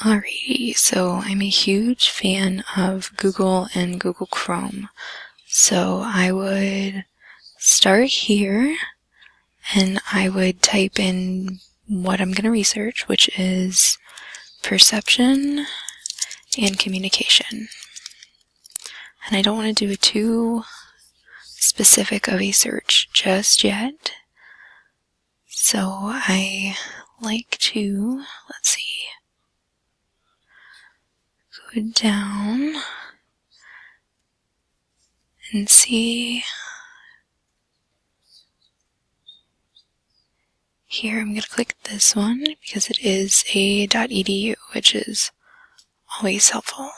Alrighty, so I'm a huge fan of Google and Google Chrome. So I would start here and I would type in what I'm going to research, which is perception and communication. And I don't want to do it too specific of a search just yet. So I like to, let's see, go down and see. Here I'm going to click this one because it is a .edu, which is always helpful.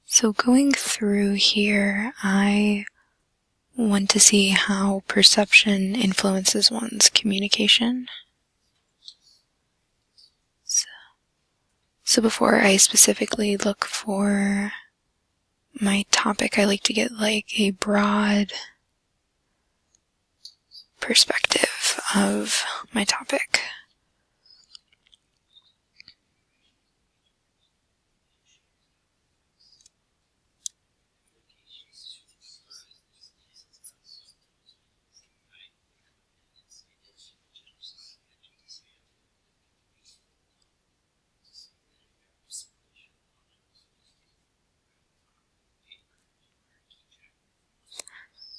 So going through here, I want to see how perception influences one's communication. So before I specifically look for my topic, I like to get like a broad perspective of my topic.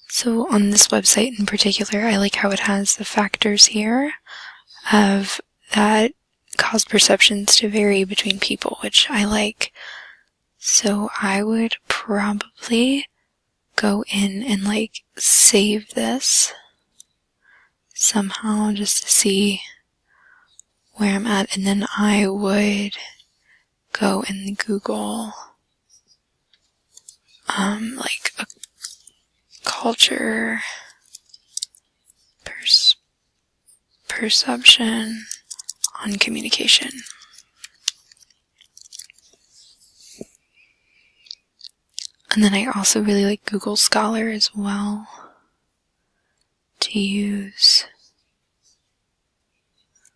So on this website in particular, I like how it has the factors here of that cause perceptions to vary between people, which I like. So I would probably go in and like save this somehow just to see where I'm at, and then I would go in Google like a culture perception on communication. And then I also really like Google Scholar as well to use.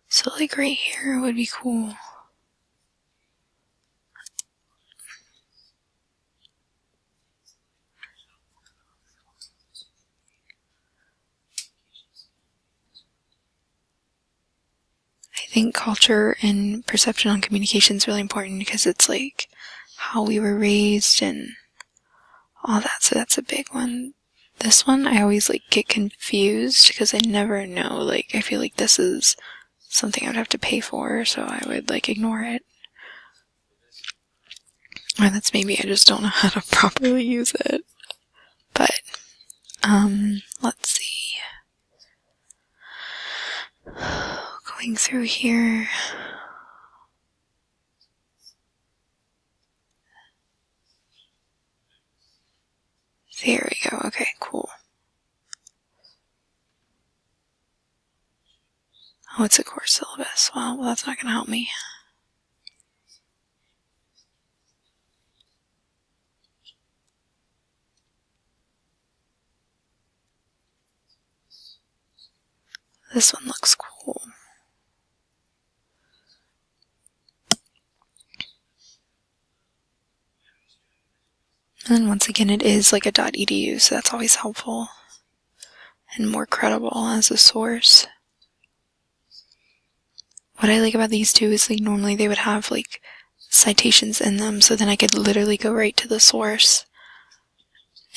So like right here would be cool. I think culture and perception on communication is really important because it's like how we were raised and all that, so that's a big one. This one I always like get confused because I never know, like I feel like this is something I would have to pay for, so I would like ignore it. Or that's maybe I just don't know how to properly use it. But let's see. Going through here. There we go. Okay, cool. Oh, it's a course syllabus. Well, that's not going to help me. This one looks cool. And then once again, it is like a .edu, so that's always helpful and more credible as a source. What I like about these two is like normally they would have like citations in them, so then I could literally go right to the source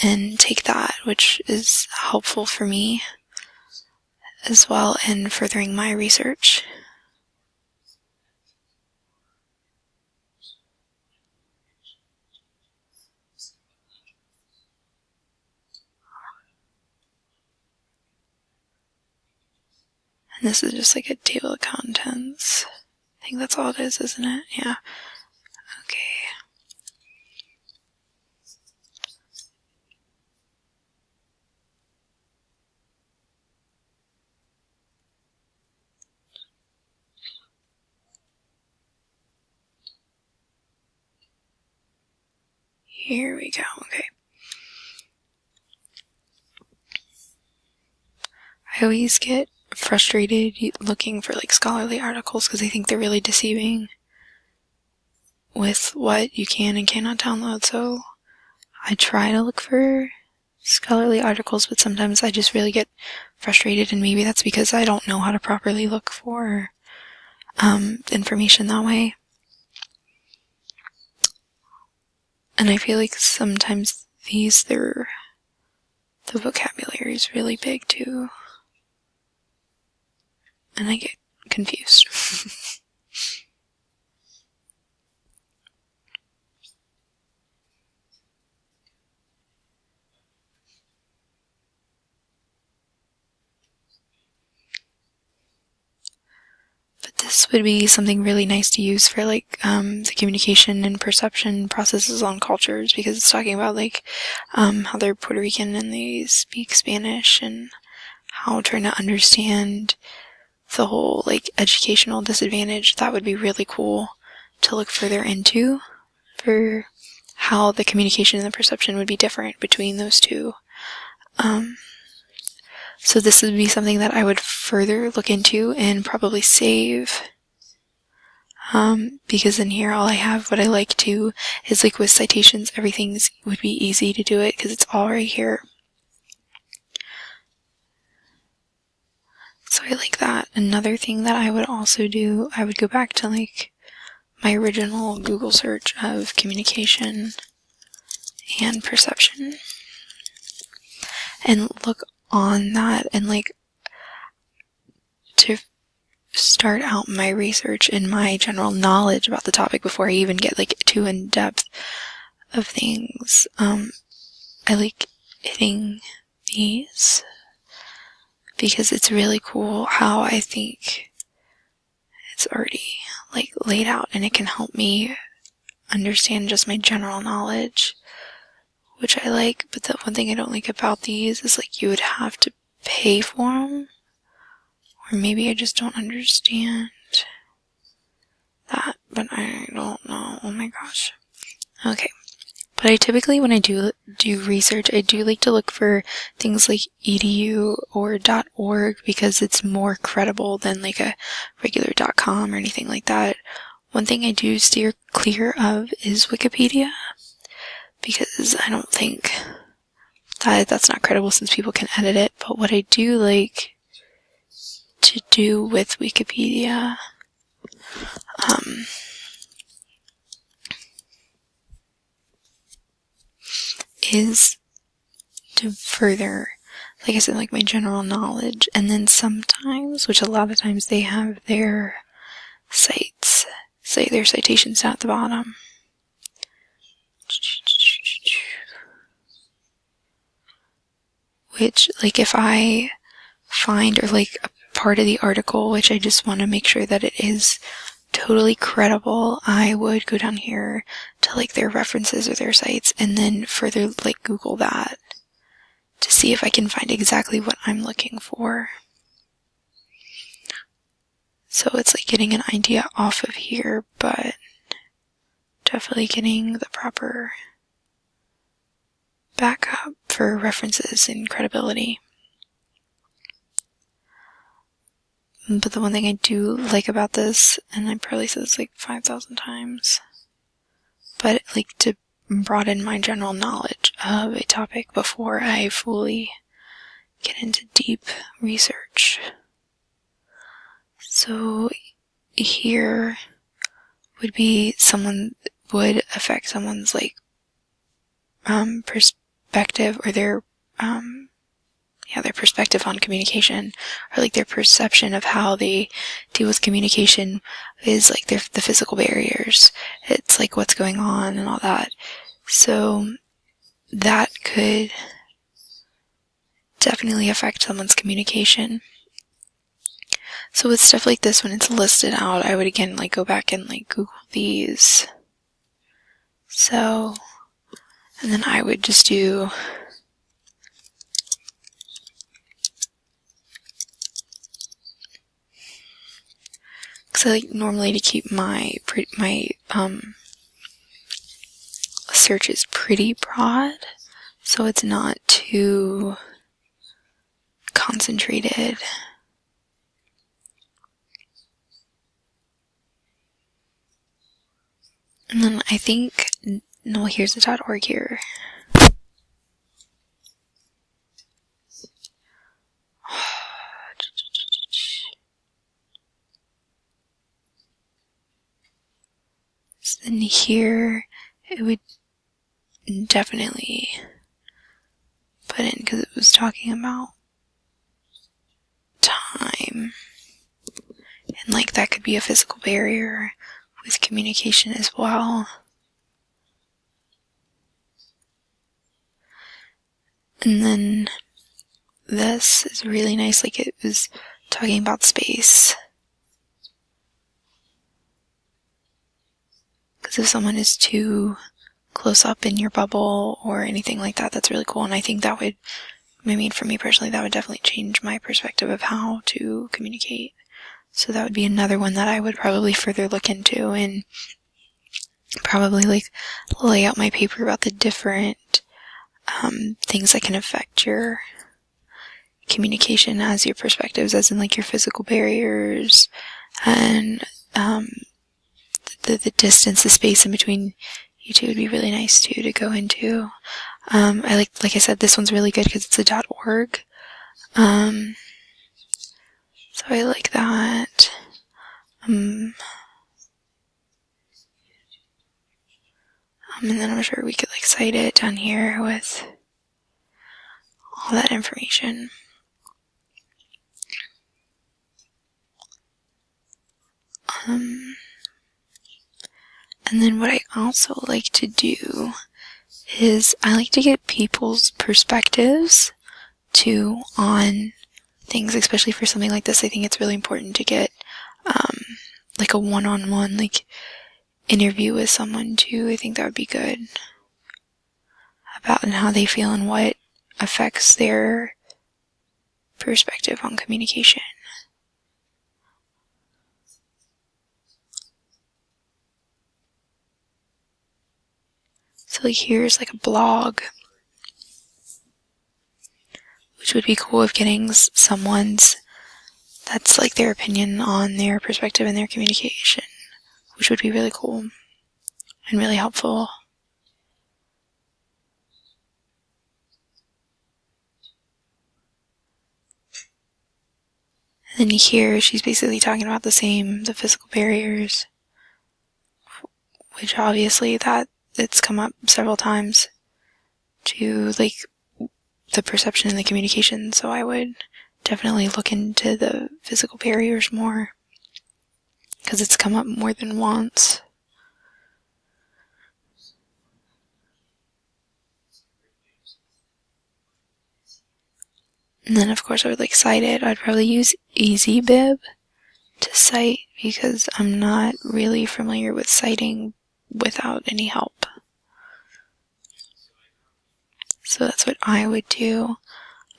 and take that, which is helpful for me as well in furthering my research. And this is just like a table of contents. I think that's all it is, isn't it? Yeah. Okay. Here we go. Okay. I always get frustrated looking for like scholarly articles because I think they're really deceiving with what you can and cannot download. So I try to look for scholarly articles, but sometimes I just really get frustrated, and maybe that's because I don't know how to properly look for information that way. And I feel like sometimes the vocabulary is really big too, and I get confused. But this would be something really nice to use for like the communication and perception processes on cultures, because it's talking about like how they're Puerto Rican and they speak Spanish, and how trying to understand the whole like educational disadvantage. That would be really cool to look further into, for how the communication and the perception would be different between those two. So this would be something that I would further look into and probably save, because in here all I have, what I like to, is like with citations, would be easy to do it because it's all right here. So I like that. Another thing that I would also do, I would go back to like my original Google search of communication and perception and look on that, and like to start out my research and my general knowledge about the topic before I even get like too in depth of things. I like hitting these because it's really cool how I think it's already like laid out, and it can help me understand just my general knowledge, which I like. But the one thing I don't like about these is like you would have to pay for them, or maybe I just don't understand that, but I don't know. Oh my gosh. Okay. But I typically, when I do research, I do like to look for things like edu or .org, because it's more credible than like a regular .com or anything like that. One thing I do steer clear of is Wikipedia, because I don't think that's not credible since people can edit it. But what I do like to do with Wikipedia, is to further, like I said, like my general knowledge. And then sometimes, which a lot of times, they have their cites, say their citations down at the bottom. Which, like, if I find, or like a part of the article which I just want to make sure that it is totally credible, I would go down here to like their references or their sites, and then further like Google that to see if I can find exactly what I'm looking for. So it's like getting an idea off of here, but definitely getting the proper backup for references and credibility. But the one thing I do like about this, and I probably said this like 5,000 times, but like to broaden my general knowledge of a topic before I fully get into deep research. So here would be would affect someone's like perspective, or their perspective on communication, or like their perception of how they deal with communication is like the physical barriers. It's like what's going on and all that. So that could definitely affect someone's communication. So with stuff like this, when it's listed out, I would again like go back and like Google these. So, and then I would just do because I like normally to keep my searches pretty broad, so it's not too concentrated. And then I think, no, here's the .org here. So then here, it would definitely put in, because it was talking about time. And like that could be a physical barrier with communication as well. And then this is really nice, like it was talking about space. Because if someone is too close up in your bubble or anything like that, that's really cool. And I think that would, I mean, for me personally, that would definitely change my perspective of how to communicate. So that would be another one that I would probably further look into and probably like lay out my paper about the different things that can affect your communication as your perspectives, as in like your physical barriers and the distance, the space in between you two would be really nice too to go into. I like I said, this one's really good because it's a .org. So I like that. And then I'm sure we could like cite it down here with all that information. And then what I also like to do is I like to get people's perspectives too on things, especially for something like this. I think it's really important to get like a one-on-one like interview with someone too. I think that would be good about and how they feel and what affects their perspective on communication. So like here's like a blog, which would be cool if getting someone's, that's like their opinion on their perspective and their communication, which would be really cool and really helpful. And then here she's basically talking about the physical barriers, which obviously that it's come up several times to like the perception and the communication. So I would definitely look into the physical barriers more because it's come up more than once. And then of course I would like cite it. I'd probably use EasyBib to cite because I'm not really familiar with citing without any help. So that's what I would do.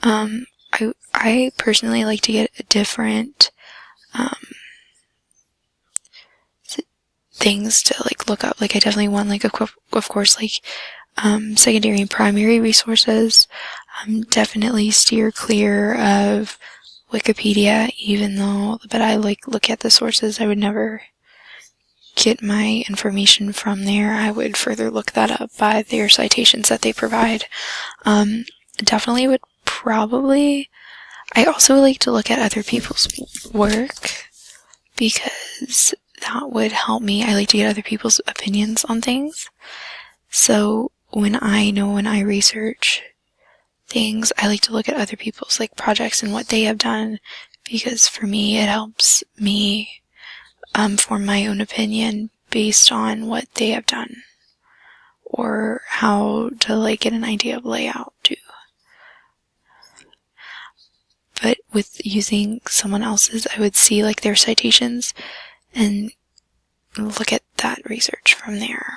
I personally like to get a different things to like look up. Like I definitely want like of course like secondary and primary resources. Definitely steer clear of Wikipedia, but I like look at the sources. I would never get my information from there. I would further look that up by their citations that they provide. Definitely would probably, I also like to look at other people's work because that would help me. I like to get other people's opinions on things. So when I research things, I like to look at other people's like projects and what they have done, because for me it helps me form my own opinion based on what they have done, or how to like get an idea of layout too. But with using someone else's, I would see like their citations and look at that research from there.